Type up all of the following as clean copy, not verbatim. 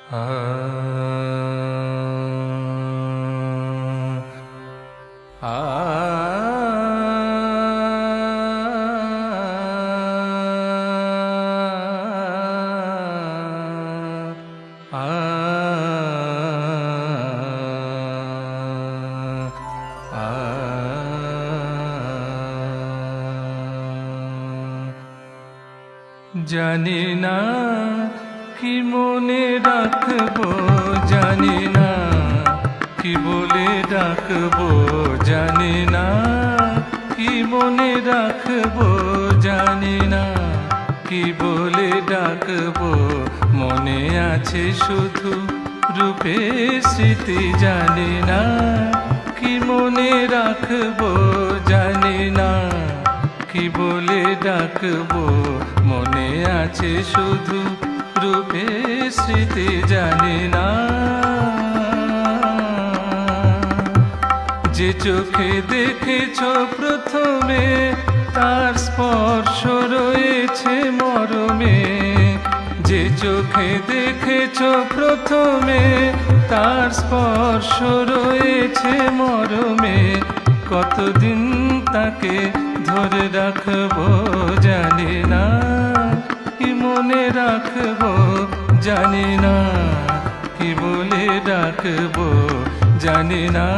জানি না কি মনে রাখবো, জানি না কি বলে ডাকবো, জানি না কি মনে রাখবো, জানি না কি বলে ডাকবো। মনে আছে শুধু রূপের স্মৃতি, জানি না কি মনে রাখবো, জানি না কি বলে ডাকবো। মনে আছে শুধু রূপের স্মৃতি, জানি না যে চোখে দেখেছ প্রথমে তার স্পর্শ রয়েছে মরমে। যে চোখে দেখেছ প্রথমে তার স্পর্শ রয়েছে মরমে। কতদিন তাকে ধরে রাখবো, জানি না কি মনে রাখবো, জানি না কি বলে ডাকবো, জানি না।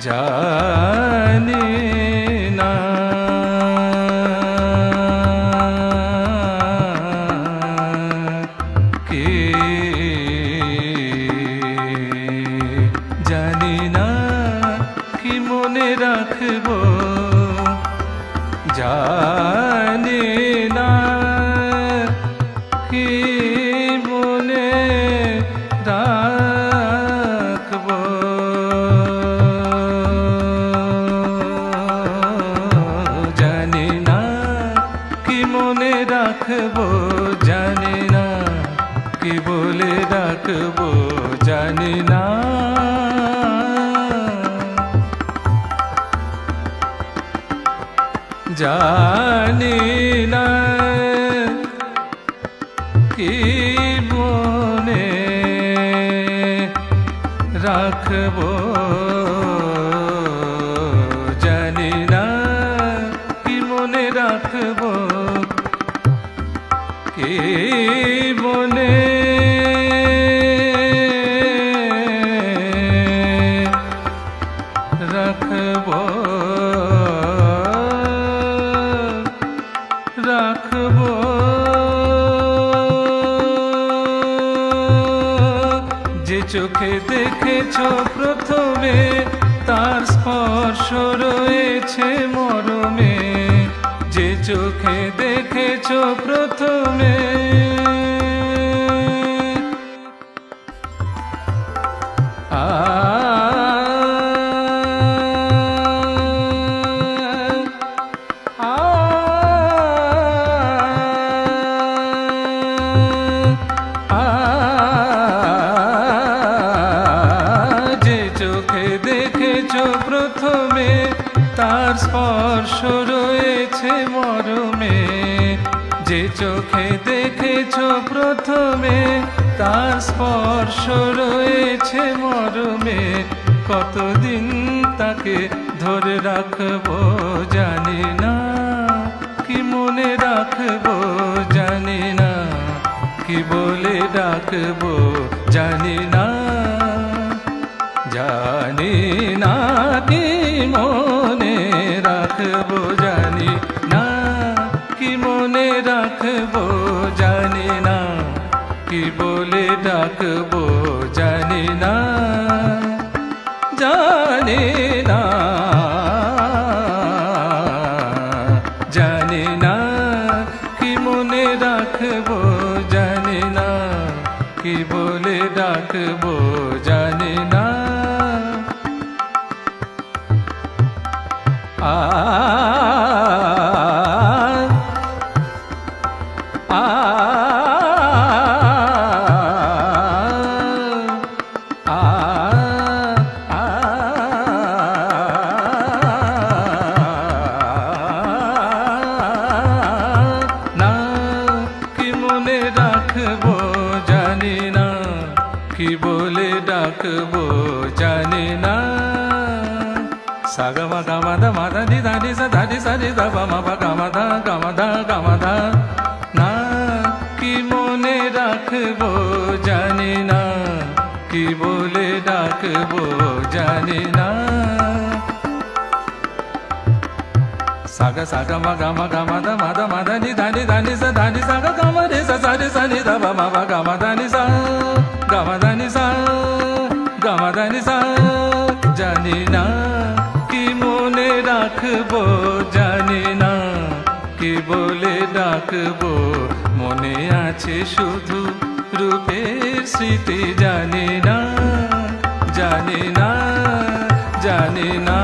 জানি না কে, জানি না কি মনে রাখবো, জানি না কি মনে রাখবো, জানি না কি মনে রাখবো, জানি না কি বলে ডাকবো, জানি না। জানি না কি মনে রাখবো, জানি না কি মনে রাখবো, কি মনে রাখবো, রাখবো। যে চোখে দেখেছ প্রথমে তার স্পর্শ রয়েছে মরমে। যে চোখে দেখেছ প্রথমে প্রথমে তার স্পর্শ রয়েছে মরমে। যে চোখে দেখেছ প্রথমে তার স্পর্শ রয়েছে মরমে। কতদিন তাকে ধরে রাখবো, জানি না কি মনে রাখবো, জানি না কি বলে ডাকবো, জানি না। জানি না কি মনে রাখবো, জানি না কি মনে রাখবো, জানি না কি বলে ডাকবো, জানি না। জানি না, জানি না কি মনে রাখবো, জানি না কি বলে ডাকবো, জানি না। রাখবো জানি না। সাগমা গামাদা মাদা নি দা নি সা ধা নি সা নি দা পা মা পা গামাদা গামাদা গামাদা না। কি মনে রাখবো জানি না, কি বলে ডাকবো জানি না। সাগা সাগা মা গামা গামাদা মাদা মাদা নি ধা নি সা ধা নি সাগা গামা রে সা রে সা নি দা পা মা পা গামাদা নি সা গামাদা নি সা গামাদা নি সা জানি না। কি মনে রাখবো জানি না, কি বলে ডাকবো মনে আছে শুধু রূপের স্মৃতি জানি না, জানি না, জানি না।